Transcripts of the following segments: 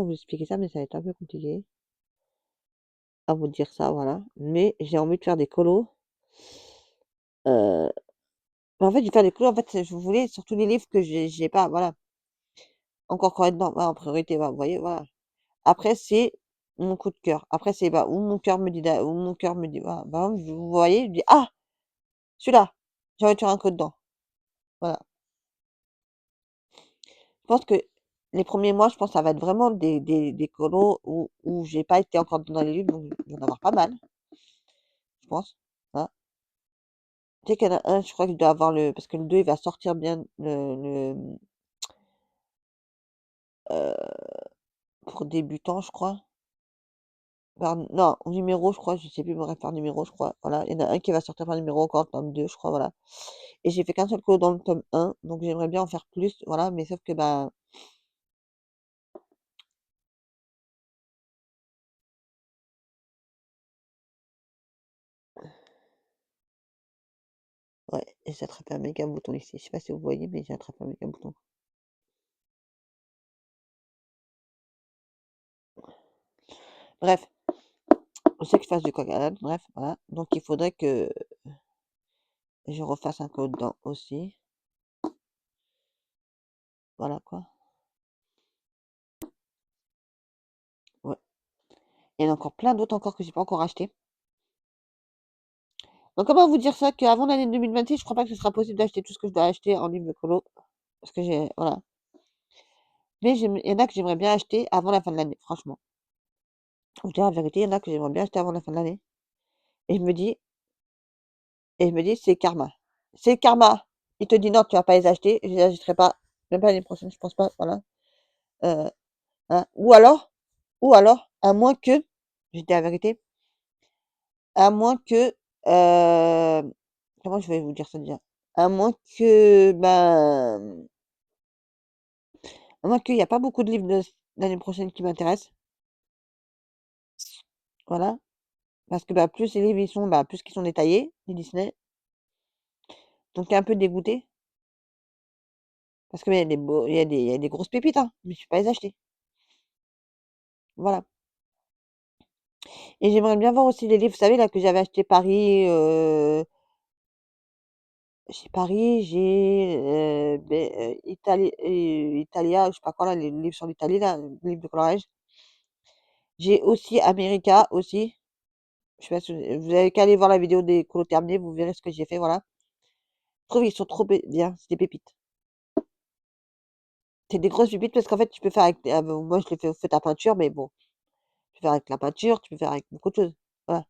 vous expliquer ça, mais ça va être un peu compliqué à vous dire ça, voilà. Mais j'ai envie de faire des colos. Heu, en fait, je vais faire des colos, en fait, je voulais sur tous les livres que j'ai pas, voilà, encore correct dedans, voilà, en priorité, voilà, vous voyez, voilà. Après, c'est mon coup de cœur. Après, c'est, bah, où mon cœur me dit d'a où mon cœur me dit voilà, par exemple, vous voyez, je dis: «Ah! Celui-là, j'ai envie de faire un clos dedans». Voilà. Je pense que les premiers mois, je pense, ça va être vraiment des colos où j'ai pas été encore dans les livres, donc il va y en avoir pas mal, je pense, hein. Tu sais qu'il y en a un, je crois que je dois avoir le parce que le 2 il va sortir bien heu, pour débutants, je crois. Par non, numéro, je crois, je sais plus, bref, par numéro, je crois, voilà. Il y en a un qui va sortir par numéro, encore le tome 2, je crois, voilà. Et j'ai fait qu'un seul clos dans le tome 1, donc j'aimerais bien en faire plus, voilà, mais sauf que, ben, ouais, et j'ai attrapé un méga bouton ici. Je sais pas si vous voyez, mais j'ai attrapé un méga bouton. Bref, je sais que je fasse du coq à l'âne, bref, voilà. Donc il faudrait que je refasse un clos dedans aussi, voilà, quoi. Ouais. Il y en a encore plein d'autres encore que j'ai pas encore acheté. Donc comment vous dire ça? Qu'avant l'année 2026, je crois pas que ce sera possible d'acheter tout ce que je dois acheter en livre de colo, parce que j'ai voilà. Mais il y en a que j'aimerais bien acheter avant la fin de l'année, franchement. Je vous dire la vérité, il y en a que j'aimerais bien acheter avant la fin de l'année. Et je me dis «C'est karma. C'est karma!» Il te dit: «Non, tu vas pas les acheter», je les achèterai pas, même pas l'année prochaine, je pense pas, voilà. Heu, hein, ou alors, à moins que, je dis la vérité, à moins que, comment je vais vous dire ça déjà? À moins que, ben, à moins qu'il y a pas beaucoup de livres de l'année prochaine qui m'intéressent, voilà. Parce que, bah, plus les livres ils sont, bah, plus qu'ils sont détaillés, les Disney, donc tu es un peu dégoûté. Parce que, il y a des beaux il y a des grosses pépites, hein, mais je vais pas les acheter. Voilà. Et j'aimerais bien voir aussi les livres, vous savez, là, que j'avais acheté Paris, chez Paris, j'ai, Italia, je sais pas quoi là, les livres sur l'Italie là, les livres de coloriage. J'ai aussi America aussi, je sais pas si vous avez qu'à aller voir la vidéo des colos terminés, vous verrez ce que j'ai fait, voilà. Je trouve ils sont trop bien, c'est des pépites. C'est des grosses pépites parce qu'en fait, tu peux faire avec bon, moi je l'ai fait au feu à peinture, mais bon, tu peux faire avec la peinture, tu peux faire avec beaucoup de choses. Voilà.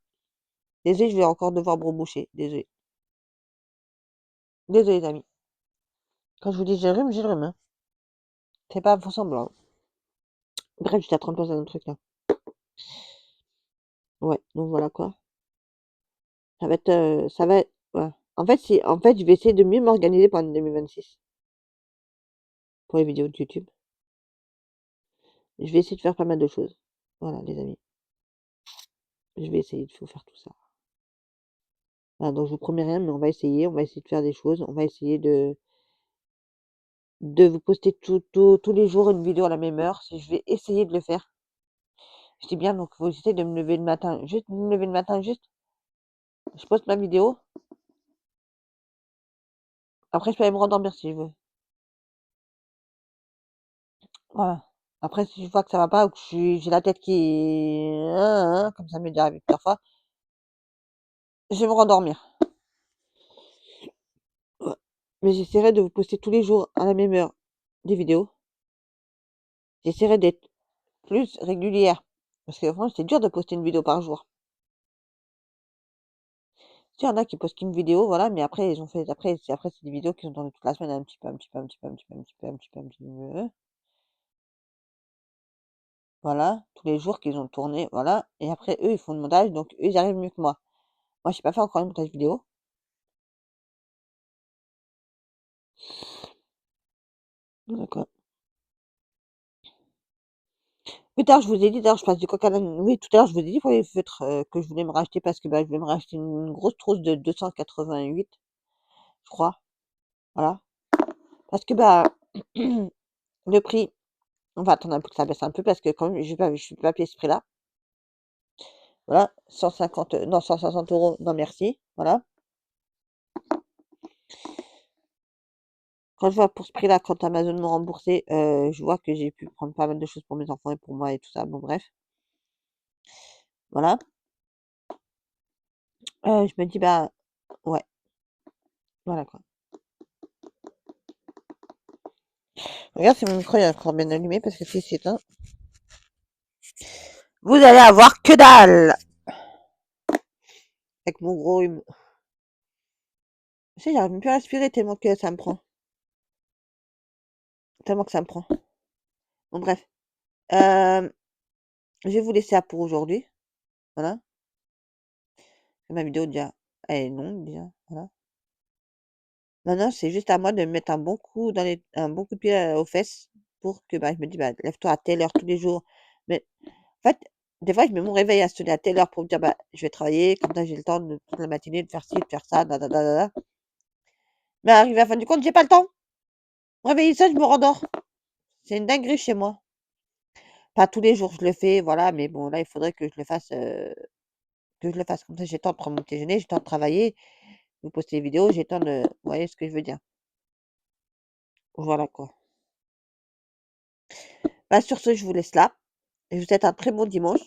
Désolée, je vais encore devoir me reboucher, désolée. Désolée les amis. Quand je vous dis j'ai le rhume, hein. C'est pas faux semblant. Bref, j'étais à 30 dans un autre truc là. Ouais, donc voilà quoi. Ça va être ouais. En fait, je vais essayer de mieux m'organiser pour l'année 2026, pour les vidéos de YouTube. Je vais essayer de faire pas mal de choses. Voilà les amis, je vais essayer de vous faire tout ça. Voilà, donc je vous promets rien, mais on va essayer de faire des choses, on va essayer de vous poster tous les jours une vidéo à la même heure, si je vais essayer de le faire. Je dis bien donc faut essayer de me lever le matin, juste me lever le matin, juste, je poste ma vidéo, après je peux aller me rendormir si je veux. Voilà. Après si je vois que ça va pas ou que j'ai la tête qui comme ça m'est déjà arrivé plusieurs fois, je vais me rendormir. Ouais. Mais j'essaierai de vous poster tous les jours à la même heure des vidéos. J'essaierai d'être plus régulière. Parce que franchement, c'est dur de poster une vidéo par jour. Tu sais, il y en a qui postent qu'une vidéo, voilà, mais après, ils ont fait, après, c'est des vidéos qui ont tourné toute la semaine, un petit peu, un petit peu, un petit peu, un petit peu, un petit peu, un petit peu, un petit peu. Voilà, tous les jours qu'ils ont tourné, voilà. Et après, eux, ils font le montage, donc eux, ils arrivent mieux que moi. Moi, je sais pas faire encore le montage vidéo. D'accord. Plus tard, je vous ai dit, d'ailleurs, je passe du coq à l'âne. Oui, tout à l'heure, je vous ai dit pour les feutres que je voulais me racheter parce que bah, je vais me racheter une grosse trousse de 288, je crois. Voilà. Parce que bah, le prix, On va attendre un peu que ça baisse un peu parce que quand même, je suis pas payer ce prix-là. Voilà, 150, non, 160 euros, non merci. Voilà. Quand je vois pour ce prix-là, quand Amazon m'a remboursé, je vois que j'ai pu prendre pas mal de choses pour mes enfants et pour moi et tout ça. Bon, bref, voilà. Je me dis, bah, ouais, voilà quoi. Regarde si mon micro est encore bien allumé parce que si c'est éteint, vous allez avoir que dalle avec mon gros hume. Tu sais, j'arrive même plus à respirer tellement que ça me prend. Tellement que ça me prend. Bon, bref. Euh, je vais vous laisser là pour aujourd'hui. Voilà. Ma vidéo déjà, elle est longue déjà. Voilà. Maintenant, c'est juste à moi de me mettre un bon coup de pied aux fesses pour que bah, je me dis, bah, lève-toi à telle heure tous les jours. Mais en fait, des fois, je mets mon réveil à sonner à telle heure pour me dire, bah, je vais travailler, comme ça, j'ai le temps de toute la matinée de faire ci, de faire ça, da, da, da, da, da. Mais arrivé à la fin du compte, j'ai pas le temps. Réveiller ça, je me rendors. C'est une dinguerie chez moi. Pas tous les jours, je le fais, voilà, mais bon, là, il faudrait que je le fasse. Comme ça, j'ai le temps de prendre mon déjeuner, j'ai le temps de travailler, de poster des vidéos, j'ai le temps de, vous voyez ce que je veux dire. Voilà, quoi. Bah, sur ce, je vous laisse là. Je vous souhaite un très bon dimanche.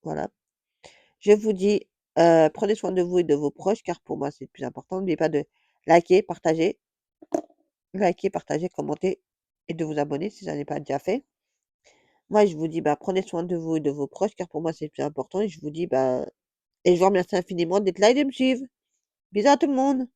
Voilà. Je vous dis, prenez soin de vous et de vos proches, car pour moi, c'est le plus important. N'oubliez pas de liker, partager, commenter et de vous abonner si ça n'est pas déjà fait. Moi, je vous dis, bah, prenez soin de vous et de vos proches, car pour moi, c'est le plus important. Et je vous dis, bah, et je vous remercie infiniment d'être là et de me suivre. Bisous à tout le monde.